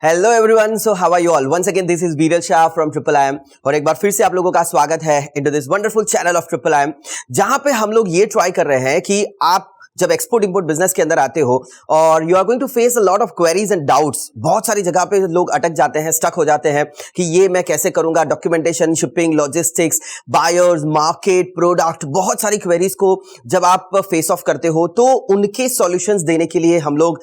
Hello everyone, so how are you all? Once again this is Biral Shah from triple I M और एक बार फिर से आप लोगों का स्वागत है into this wonderful channel of triple I M, जहां पे हम लोग ये ट्राई कर रहे हैं कि आप जब एक्सपोर्ट इंपोर्ट बिजनेस के अंदर आते हो और you are going to face a lot of queries and doubts. बहुत सारी जगह पे लोग अटक जाते हैं, स्टक हो जाते हैं कि ये मैं कैसे करूंगा, documentation, shipping, logistics, buyers, market, product, बहुत सारी क्वेरीज को जब आप फेस ऑफ करते हो तो उनके सॉल्यूशंस देने के लिए हम लोग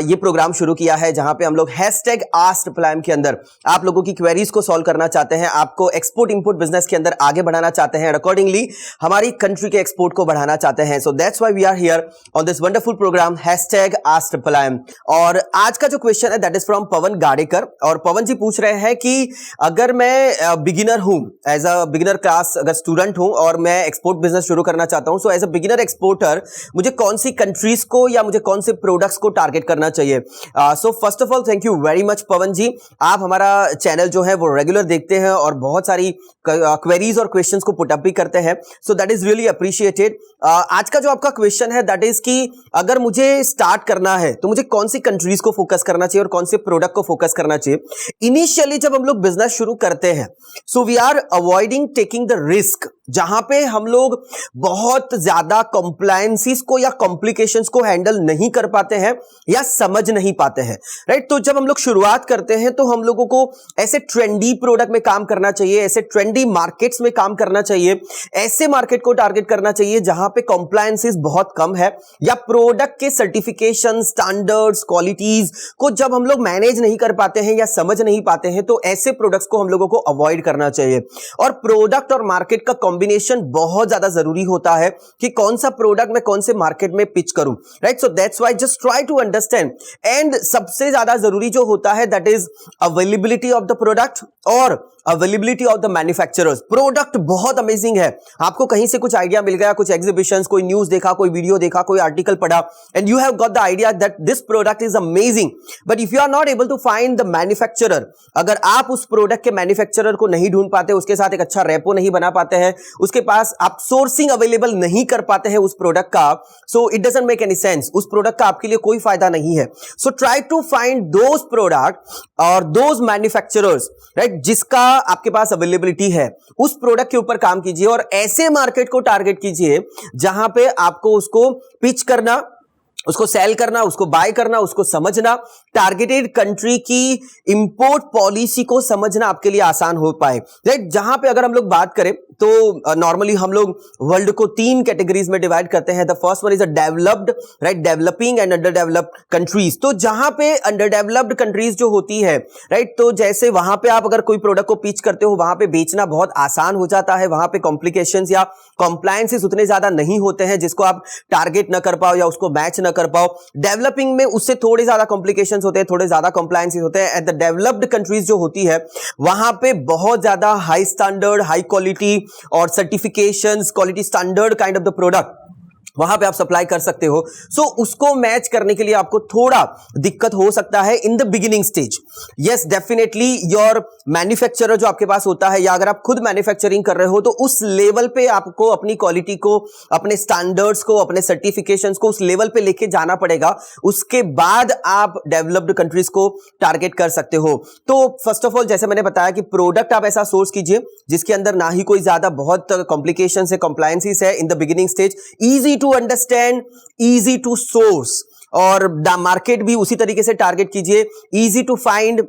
ये प्रोग्राम शुरू किया है, जहां पे हम लोग #AskTripleIM के अंदर आप लोगों की क्वेरीज को सॉल्व करना चाहते हैं, आपको एक्सपोर्ट इंपोर्ट बिजनेस के अंदर आगे बढ़ाना चाहते हैं, अकॉर्डिंगली हमारी कंट्री के एक्सपोर्ट को बढ़ाना चाहते हैं। So that's why we are here on this wonderful program #AskTripleIM। और आज का जो क्वेश्चन है दैट इज फ्रॉम पवन गाड़ेकर, और पवन जी पूछ रहे हैं कि अगर मैं बिगिनर हूं, एज अ बिगिनर क्लास अगर स्टूडेंट हूं और मैं एक्सपोर्ट बिजनेस शुरू करना चाहता हूं, so as a beginner exporter मुझे कौन सी कंट्रीज को या मुझे कौन से प्रोडक्ट्स को टारगेट करना चाहिए? So first of all thank you very much Pawan ji, आप हमारा चैनल जो है वो रेगुलर देखते हैं और बहुत सारी क्वेरीज और क्वेश्चंस को पुट अप भी करते हैं, so that is really appreciated. आज का जो आपका क्वेश्चन है दैट इज कि अगर मुझे स्टार्ट करना है तो मुझे कौन सी कंट्रीज को फोकस करना चाहिए और कौन से प्रोडक्ट को फोकस करना चाहिए। इनिशियली जब हम लोग बिजनेस शुरू करते हैं, so we are avoiding taking the risk, जहां पे हम लोग बहुत ज्यादा कंप्लायंसेस को या कॉम्प्लिकेशंस को हैंडल नहीं कर पाते हैं या समझ नहीं पाते हैं, राइट? तो जब हम लोग शुरुआत करते हैं तो हम लोगों को ऐसे ट्रेंडी प्रोडक्ट में काम करना चाहिए, ऐसे ट्रेंडी मार्केट्स में काम करना चाहिए, ऐसे मार्केट को टारगेट करना चाहिए जहां पे कंप्लायंसेस बहुत कम है या प्रोडक्ट के सर्टिफिकेशन, स्टैंडर्ड्स, क्वालिटीज को जब हम लोग मैनेज नहीं कर पाते हैं या समझ नहीं पाते हैं, तो ऐसे प्रोडक्ट्स को हम लोगों को अवॉइड करना चाहिए। और प्रोडक्ट और मार्केट का कॉम्बिनेशन बहुत ज्यादा जरूरी होता है कि कौन सा प्रोडक्ट मैं कौन से मार्केट में पिच करूं, right? So that's why just try to understand. And सबसे ज्यादा जरूरी जो होता है that is availability of the product और availability of the manufacturers. Product बहुत अमेजिंग है, आपको कहीं से कुछ आइडिया मिल गया, कुछ एग्जीबिशंस, कोई न्यूज देखा, कोई वीडियो देखा, कोई आर्टिकल पढ़ा, and you have got the idea that this product is amazing, but if you are not able to find the manufacturer, अगर आप उस प्रोडक्ट के मैन्युफैक्चरर को नहीं ढूंढ पाते, उसके साथ एक अच्छा रेपो नहीं बना पाते हैं, उसके पास आप सोर्सिंग अवेलेबल नहीं कर पाते हैं उस प्रोडक्ट का, so it doesn't make any sense, उस प्रोडक्ट का आपके लिए कोई फायदा नहीं है। So try to find those product और दोज मैन्युफैक्चरर्स, राइट, जिसका आपके पास अवेलेबिलिटी है, उस प्रोडक्ट के ऊपर काम कीजिए और ऐसे मार्केट को टारगेट कीजिए जहां पे आपको उसको पिच करना, उसको सेल करना, उसको बाय करना, उसको समझना, टारगेटेड कंट्री की इंपोर्ट पॉलिसी को समझना आपके लिए आसान हो पाए, राइट? जहां पे अगर हम लोग बात करें तो नॉर्मली हम लोग वर्ल्ड को 3 कैटेगरीज में डिवाइड करते हैं। The first one is a developed, right, developing and under developed countries. तो जहां पे अंडर डेवलप्ड कंट्रीज जो होती है, राइट, तो जैसे वहां पे आप अगर कोई प्रोडक्ट को पिच करते हो, वहां पे बेचना बहुत आसान हो जाता है, वहां पे कॉम्प्लिकेशंस या कॉम्प्लायंसेस उतने ज्यादा नहीं होते हैं जिसको आप टारगेट ना कर पाओ या उसको मैच ना कर पाओ। डेवलपिंग में उससे थोड़े ज्यादा कॉम्प्लिकेशंस होते हैं, थोड़े ज्यादा कॉम्प्लायंसेस होते हैं। एट द डेवलप्ड कंट्रीज जो होती है वहां पे बहुत ज्यादा हाई स्टैंडर्ड, हाई क्वालिटी और certifications, quality standard kind of the product वहां पे आप सप्लाई कर सकते हो। सो उसको मैच करने के लिए आपको थोड़ा दिक्कत हो सकता है in the beginning stage. Yes, definitely your manufacturer जो आपके पास होता है या अगर आप खुद मैन्युफैक्चरिंग कर रहे हो तो उस लेवल पे आपको अपनी क्वालिटी को, अपने स्टैंडर्ड्स को, अपने सर्टिफिकेशंस को उस लेवल पे लेके जाना पड़ेगा। उसके बाद आप डेवलप्ड कंट्रीज को टारगेट कर सकते हो। तो फर्स्ट ऑफ ऑल जैसे मैंने बताया कि प्रोडक्ट आप ऐसा सोर्स कीजिए जिसके अंदर ना ही कोई ज्यादा बहुत कॉम्प्लिकेशंस है, कंप्लायंसेस है in the beginning stage, easy to understand, easy to source, और मार्केट भी उसी तरीके से टारगेट कीजिए, easy to find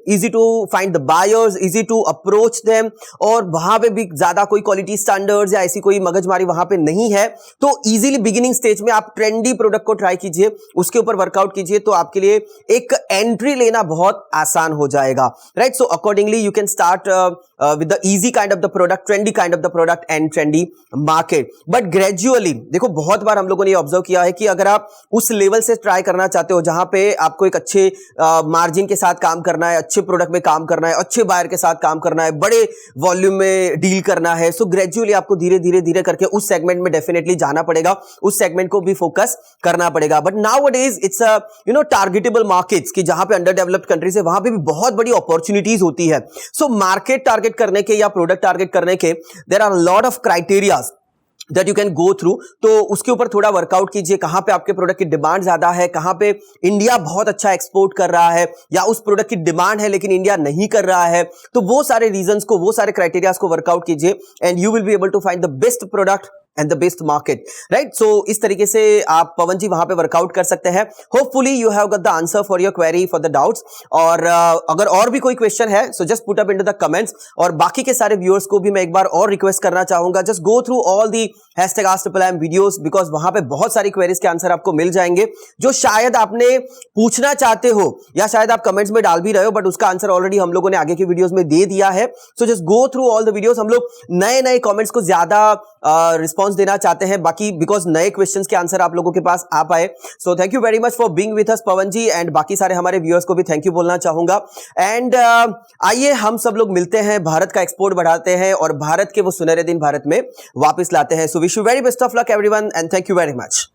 the buyers, easy to approach them, और वहां पे भी ज्यादा कोई क्वालिटी स्टैंडर्ड्स या ऐसी कोई मगजमारी वहां पे नहीं है। तो इजीली बिगिनिंग स्टेज में आप ट्रेंडी प्रोडक्ट को ट्राई कीजिए, उसके ऊपर वर्कआउट कीजिए, तो आपके लिए एक एंट्री लेना बहुत आसान हो जाएगा, right? So accordingly you can start with the easy kind of the product, trendy kind of the product and trendy market. But gradually देखो, बहुत बार हम लोगों ने ऑब्जर्व किया है कि अगर आप उस लेवल से ट्राई करना चाहते हो जहां पे आपको एक अच्छे मार्जिन के साथ काम करना है, अच्छे प्रोडक्ट में काम करना है, अच्छे बायर के साथ काम करना है, बड़े वॉल्यूम में डील करना है, सो ग्रेजुअली आपको धीरे धीरे धीरे करके उस सेगमेंट में डेफिनेटली जाना पड़ेगा, उस सेगमेंट को भी फोकस करना पड़ेगा। But nowadays it's targetable markets कि जहां पे अंडर डेवलप्ड कंट्रीज है, वहां पे भी बहुत बड़ी अपॉर्चुनिटीज होती है। सो मार्केट टारगेट करने के या प्रोडक्ट टारगेट करने के there are lot of criterias. That you can go through. तो उसके ऊपर थोड़ा वर्कआउट कीजिए, कहां पे आपके प्रोडक्ट की डिमांड ज्यादा है, कहां पे इंडिया बहुत अच्छा एक्सपोर्ट कर रहा है या उस प्रोडक्ट की डिमांड है लेकिन इंडिया नहीं कर रहा है। तो वो सारे रीजंस को, वो सारे क्राइटेरियाज को वर्कआउट कीजिए and you will be able to find the best product and the best market, right. So इस तरीके से आप पवन जी वहां पे वर्कआउट कर सकते हैं। Hopefully you have got the answer for your query, for the doubts. और अगर और भी कोई क्वेश्चन है so just put up into the comments. और बाकी के सारे व्यूअर्स को भी मैं एक बार और रिक्वेस्ट करना चाहूंगा, just go through all the #AskTripleM videos, because वहां पे बहुत सारी क्वेरीज के आंसर आपको मिल जाएंगे जो शायद आपने पूछना चाहते हो या शायद आप कमेंट्स में डाल भी रहे हो, बट उसका आंसर ऑलरेडी हम लोगों ने आगे की वीडियोस में दे दिया है। So just go through all the videos. हम लोग नए नए कमेंट्स को ज्यादा रिस्पॉन्स देना चाहते हैं, बाकी बिकॉज नए क्वेश्चंस के आंसर आप लोगों के पास आ पाए। So thank you very much for being with us Pawan ji, and बाकी सारे हमारे व्यूअर्स को भी थैंक यू बोलना चाहूंगा। एंड आइए हम सब लोग मिलते हैं, भारत का एक्सपोर्ट बढ़ाते हैं और भारत के वो सुनहरे दिन भारत में वापस लाते हैं। So wish you very best of luck everyone and thank you very much.